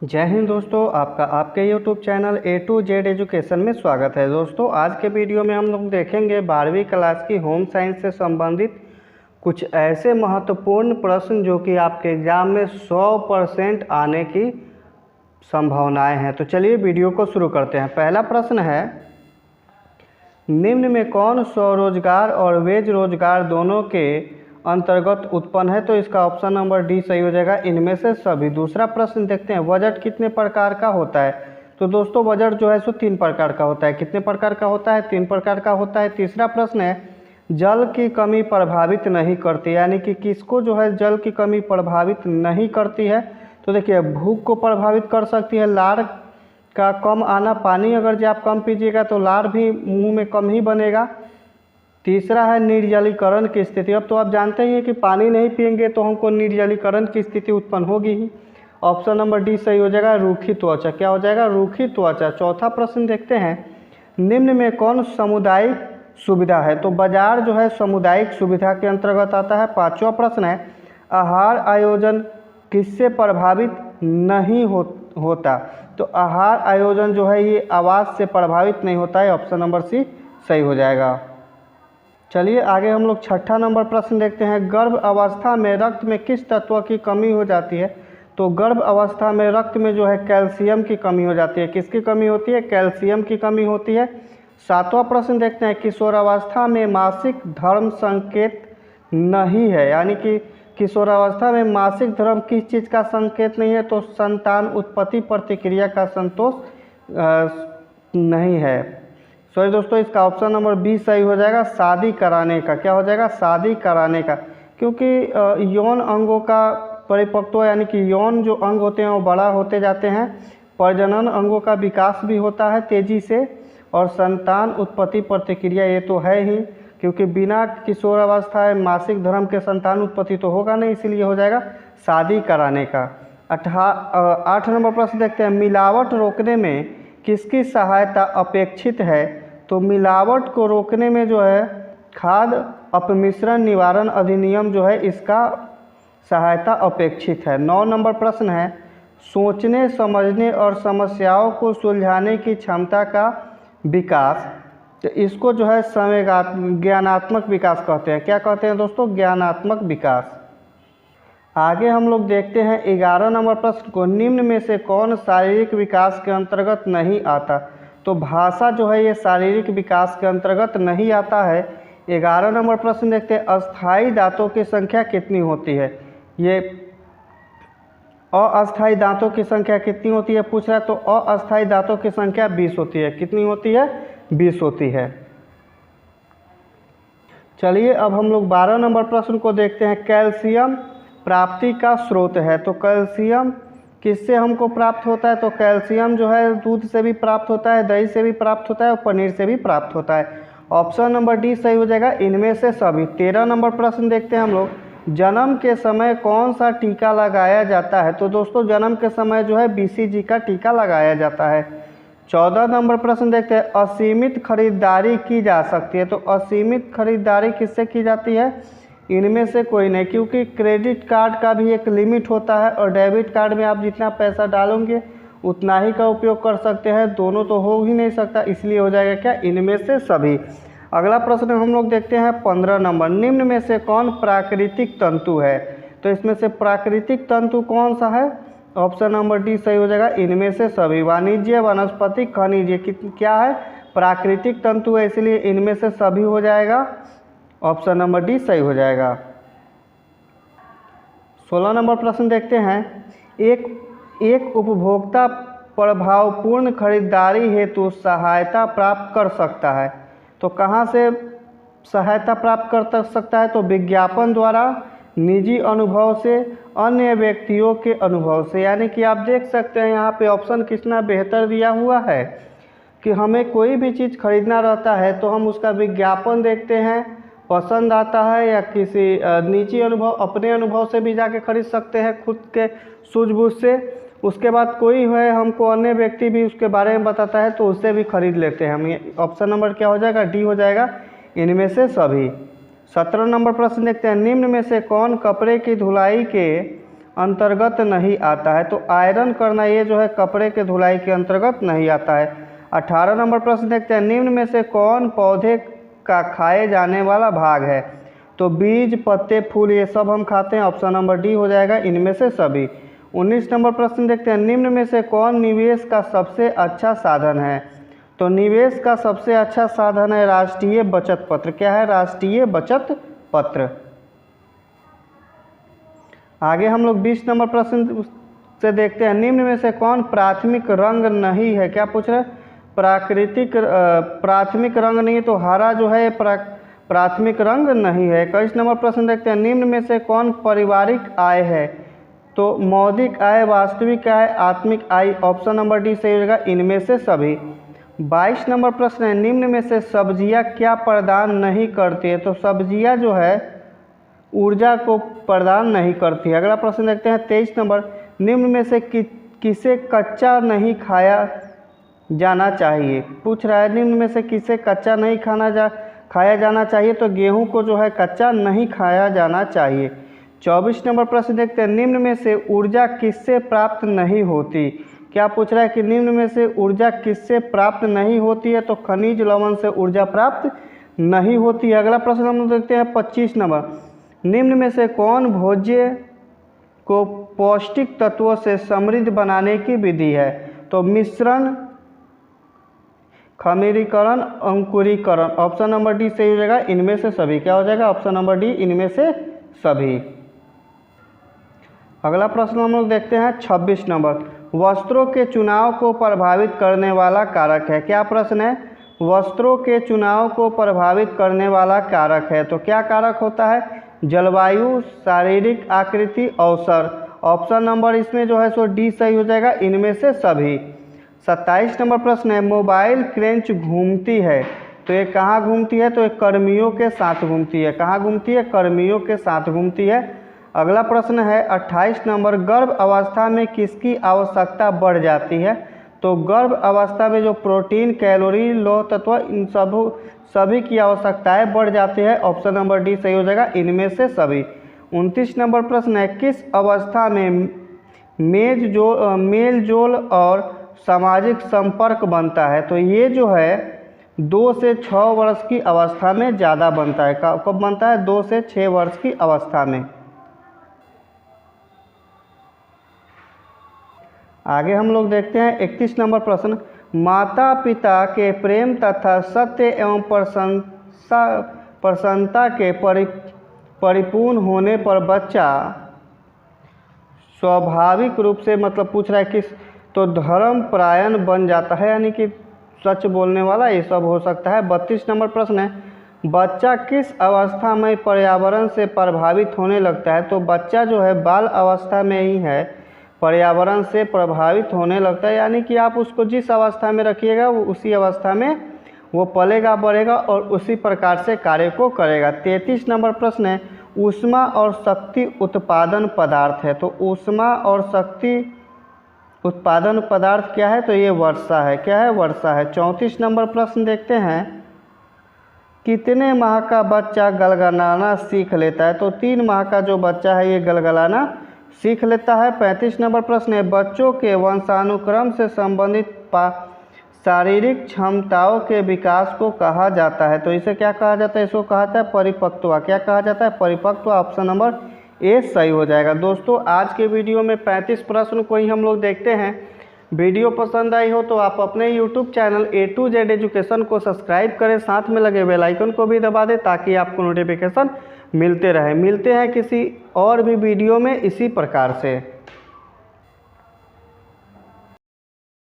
जय हिंद दोस्तों, आपका आपके YouTube channel A to Z education में स्वागत है। दोस्तों आज के वीडियो में हम लोग देखेंगे 12वीं क्लास की होम साइंस से संबंधित कुछ ऐसे महत्वपूर्ण प्रश्न जो कि आपके एग्ज़ाम में 100% आने की संभावनाएं हैं। तो चलिए वीडियो को शुरू करते हैं। पहला प्रश्न है, निम्न में कौन स्वरोजगार और वेज रोजगार दोनों के अंतर्गत उत्पन्न है? तो इसका ऑप्शन नंबर डी सही हो जाएगा, इनमें से सभी। दूसरा प्रश्न देखते हैं, बजट कितने प्रकार का होता है? तो दोस्तों बजट जो है सो 3 प्रकार का होता है। कितने प्रकार का होता है? 3 प्रकार का होता है। तीसरा प्रश्न है, जल की कमी प्रभावित नहीं करती, यानी कि किसको जो है जल की कमी प्रभावित नहीं करती है? तो देखिए भूख को प्रभावित कर सकती है, लार का कम आना, पानी अगर जो आप कम पीजिएगा तो लार भी मुंह में कम ही बनेगा। तीसरा है निर्जलीकरण की स्थिति। अब तो आप जानते ही हैं कि पानी नहीं पिएंगे तो हमको निर्जलीकरण की स्थिति उत्पन्न होगी ही। ऑप्शन नंबर डी सही हो जाएगा, रूखी त्वचा। क्या हो जाएगा? रूखी त्वचा। चौथा प्रश्न देखते हैं, निम्न में कौन सामुदायिक सुविधा है? तो बाजार जो है सामुदायिक सुविधा के अंतर्गत आता है। पांचवा प्रश्न है, आहार आयोजन किससे प्रभावित नहीं होता? तो आहार आयोजन जो है ये आवास से प्रभावित नहीं होता है। ऑप्शन नंबर सी सही हो जाएगा। चलिए आगे हम लोग छठा नंबर प्रश्न देखते हैं, गर्भ अवस्था में रक्त में किस तत्व की कमी हो जाती है? तो गर्भ अवस्था में रक्त में जो है कैल्शियम की कमी हो जाती है। किसकी कमी होती है? कैल्शियम की कमी होती है। सातवां प्रश्न देखते हैं, किशोरावस्था में मासिक धर्म संकेत नहीं है, यानी कि किशोरावस्था में मासिक धर्म किस चीज़ का संकेत नहीं है? तो संतान उत्पत्ति प्रतिक्रिया का संतोष नहीं है। सॉरी दोस्तों, इसका ऑप्शन नंबर बी सही हो जाएगा, शादी कराने का। क्या हो जाएगा? शादी कराने का। क्योंकि यौन अंगों का परिपक्व यानी कि यौन जो अंग होते हैं वो बड़ा होते जाते हैं, प्रजनन अंगों का विकास भी होता है तेज़ी से, और संतान उत्पत्ति प्रतिक्रिया ये तो है ही, क्योंकि बिना किशोरावस्था में मासिक धर्म के संतान उत्पत्ति तो होगा नहीं, इसलिए हो जाएगा शादी कराने का। 8 नंबर प्रश्न देखते हैं, मिलावट रोकने में किसकी सहायता अपेक्षित है? तो मिलावट को रोकने में जो है खाद्य अपमिश्रण निवारण अधिनियम जो है इसका सहायता अपेक्षित है। 9 नंबर प्रश्न है, सोचने समझने और समस्याओं को सुलझाने की क्षमता का विकास, तो इसको जो है ज्ञानात्मक विकास कहते हैं। क्या कहते हैं दोस्तों? ज्ञानात्मक विकास। आगे हम लोग देखते हैं 11 नंबर प्रश्न को, निम्न में से कौन शारीरिक विकास के अंतर्गत नहीं आता? तो भाषा जो है ये शारीरिक विकास के अंतर्गत नहीं आता है। 11 नंबर प्रश्न देखते हैं, अस्थायी दांतों की संख्या कितनी होती है? ये अस्थायी दांतों की संख्या कितनी होती है पूछ रहा है, तो अस्थायी दांतों की संख्या 20 होती है। कितनी होती है? 20 होती है। चलिए अब हम लोग 12 नंबर प्रश्न को देखते हैं, कैल्शियम प्राप्ति का स्रोत है। तो कैल्शियम किससे हमको प्राप्त होता है? तो कैल्शियम जो है दूध से भी प्राप्त होता है, दही से भी प्राप्त होता है और पनीर से भी प्राप्त होता है। ऑप्शन नंबर डी सही हो जाएगा, इनमें से सभी। 13 नंबर प्रश्न देखते हैं हम लोग, जन्म के समय कौन सा टीका लगाया जाता है? तो दोस्तों जन्म के समय जो है BCG का टीका लगाया जाता है। 14 नंबर प्रश्न देखते हैं, असीमित खरीदारी की जा सकती है। तो असीमित खरीदारी किससे की जाती है? इनमें से कोई नहीं, क्योंकि क्रेडिट कार्ड का भी एक लिमिट होता है और डेबिट कार्ड में आप जितना पैसा डालोगे उतना ही का उपयोग कर सकते हैं, दोनों तो हो ही नहीं सकता, इसलिए हो जाएगा क्या? इनमें से सभी। अगला प्रश्न हम लोग देखते हैं 15 नंबर, निम्न में से कौन प्राकृतिक तंतु है? तो इसमें से प्राकृतिक तंतु कौन सा है? ऑप्शन नंबर डी सही हो जाएगा, इनमें से सभी। वाणिज्य, वनस्पति, खनिज क्या है? प्राकृतिक तंतु है, इसलिए इनमें से सभी हो जाएगा। ऑप्शन नंबर डी सही हो जाएगा। 16 नंबर प्रश्न देखते हैं, एक उपभोक्ता प्रभावपूर्ण खरीदारी हेतु सहायता प्राप्त कर सकता है। तो कहाँ से सहायता प्राप्त कर सकता है? तो विज्ञापन द्वारा, निजी अनुभव से, अन्य व्यक्तियों के अनुभव से। यानी कि आप देख सकते हैं यहाँ पे ऑप्शन कितना बेहतर दिया हुआ है कि हमें कोई भी चीज़ खरीदना रहता है तो हम उसका विज्ञापन देखते हैं, पसंद आता है, या किसी निजी अनुभव अपने अनुभव से भी जाके खरीद सकते हैं खुद के सूझबूझ से। उसके बाद कोई है हमको अन्य व्यक्ति भी उसके बारे में बताता है तो उससे भी खरीद लेते हैं हम। ये ऑप्शन नंबर क्या हो जाएगा? डी हो जाएगा, इनमें से सभी। 17 नंबर प्रश्न देखते हैं, निम्न में से कौन कपड़े की धुलाई के अंतर्गत नहीं आता है? तो आयरन करना ये जो है कपड़े के धुलाई के अंतर्गत नहीं आता है। 18 नंबर प्रश्न देखते हैं, निम्न में से कौन पौधे का खाए जाने वाला भाग है? तो बीज, पत्ते, फूल ये सब हम खाते हैं। ऑप्शन नंबर डी हो जाएगा इनमें से सभी। 19 नंबर प्रश्न देखते हैं, निम्न में से कौन निवेश का सबसे अच्छा साधन है? तो निवेश का सबसे अच्छा साधन है राष्ट्रीय बचत पत्र। क्या है? राष्ट्रीय बचत पत्र। आगे हम लोग 20 नंबर प्रश्न से देखते हैं, निम्न में से कौन प्राथमिक रंग नहीं है? क्या पूछ रहे हैं? प्राथमिक रंग नहीं है, तो हरा जो है प्राथमिक रंग नहीं है। 21 नंबर प्रश्न देखते हैं, निम्न में से कौन पारिवारिक आय है? तो मौद्रिक आय, वास्तविक आय, आत्मिक आय। ऑप्शन नंबर डी सही हो जाएगा इनमें से सभी। 22 नंबर प्रश्न है, निम्न में से सब्जियां क्या प्रदान नहीं करती है? तो सब्जियां जो है ऊर्जा को प्रदान नहीं करती है। अगला प्रश्न देखते हैं 23 नंबर, निम्न में से किसे कच्चा नहीं खाया जाना चाहिए? पूछ रहा है निम्न में से किसे कच्चा नहीं खाया जाना चाहिए? तो गेहूं को जो है कच्चा नहीं खाया जाना चाहिए। 24 नंबर प्रश्न देखते हैं, निम्न में से ऊर्जा किससे प्राप्त नहीं होती? क्या पूछ रहा है कि निम्न में से ऊर्जा किससे प्राप्त नहीं होती है? तो खनिज लवण से ऊर्जा प्राप्त नहीं होती है। अगला प्रश्न हम देखते हैं 25 नंबर, निम्न में से कौन भोज्य को पौष्टिक तत्वों से समृद्ध बनाने की विधि है? तो मिश्रण, खमीरीकरण, अंकुरीकरण। ऑप्शन नंबर डी सही हो जाएगा इनमें से सभी। क्या हो जाएगा? ऑप्शन नंबर डी इनमें से सभी। अगला प्रश्न हम लोग देखते हैं 26 नंबर, वस्त्रों के चुनाव को प्रभावित करने वाला कारक है? क्या प्रश्न है? वस्त्रों के चुनाव को प्रभावित करने वाला कारक है, तो क्या कारक होता है? जलवायु, शारीरिक आकृति, अवसर। ऑप्शन नंबर इसमें जो है सो डी सही हो जाएगा इनमें से सभी। 27 नंबर प्रश्न है, मोबाइल क्रेंच घूमती है, तो ये कहाँ घूमती है? तो ये कर्मियों के साथ घूमती है। कहाँ घूमती है? कर्मियों के साथ घूमती है। अगला प्रश्न है 28 नंबर, गर्भ अवस्था में किसकी आवश्यकता बढ़ जाती है? तो गर्भ अवस्था में जो प्रोटीन, कैलोरी, लौह तत्व इन सभी की आवश्यकताएं बढ़ जाती है। ऑप्शन नंबर डी सही हो जाएगा इनमें से सभी। 29 नंबर प्रश्न है, किस अवस्था में मेल जोल और सामाजिक संपर्क बनता है? तो ये जो है 2 से 6 वर्ष की अवस्था में ज़्यादा बनता है। कब बनता है? 2 से 6 वर्ष की अवस्था में। आगे हम लोग देखते हैं 31 नंबर प्रश्न, माता पिता के प्रेम तथा सत्य एवं प्रसन्नता के परिपूर्ण होने पर बच्चा स्वाभाविक रूप से, मतलब पूछ रहा है किस, तो धर्मपरायण बन जाता है, यानी कि सच बोलने वाला, ये सब हो सकता है। 32 नंबर प्रश्न है, बच्चा किस अवस्था में पर्यावरण से प्रभावित होने लगता है? तो बच्चा जो है बाल अवस्था में ही है पर्यावरण से प्रभावित होने लगता है, यानी कि आप उसको जिस अवस्था में रखिएगा वो उसी अवस्था में वो पलेगा, बढ़ेगा और उसी प्रकार से कार्य को करेगा। 33 नंबर प्रश्न है, ऊष्मा और शक्ति उत्पादन पदार्थ है, तो ऊष्मा और शक्ति उत्पादन पदार्थ क्या है? तो ये वर्षा है। क्या है? वर्षा है। 34 नंबर प्रश्न देखते हैं, कितने माह का बच्चा गलगलाना सीख लेता है? तो 3 माह का जो बच्चा है ये गलगलाना सीख लेता है। 35 नंबर प्रश्न है, बच्चों के वंशानुक्रम से संबंधित शारीरिक क्षमताओं के विकास को कहा जाता है? तो इसे क्या कहा जाता है? इसको कहा जाता है परिपक्वता। क्या कहा जाता है? परिपक्वता। ऑप्शन नंबर ए सही हो जाएगा। दोस्तों आज के वीडियो में 35 प्रश्न को ही हम लोग देखते हैं। वीडियो पसंद आई हो तो आप अपने YouTube channel A to Z education को सब्सक्राइब करें, साथ में लगे बेल आइकन को भी दबा दें ताकि आपको नोटिफिकेशन मिलते रहे। मिलते हैं किसी और भी वीडियो में इसी प्रकार से।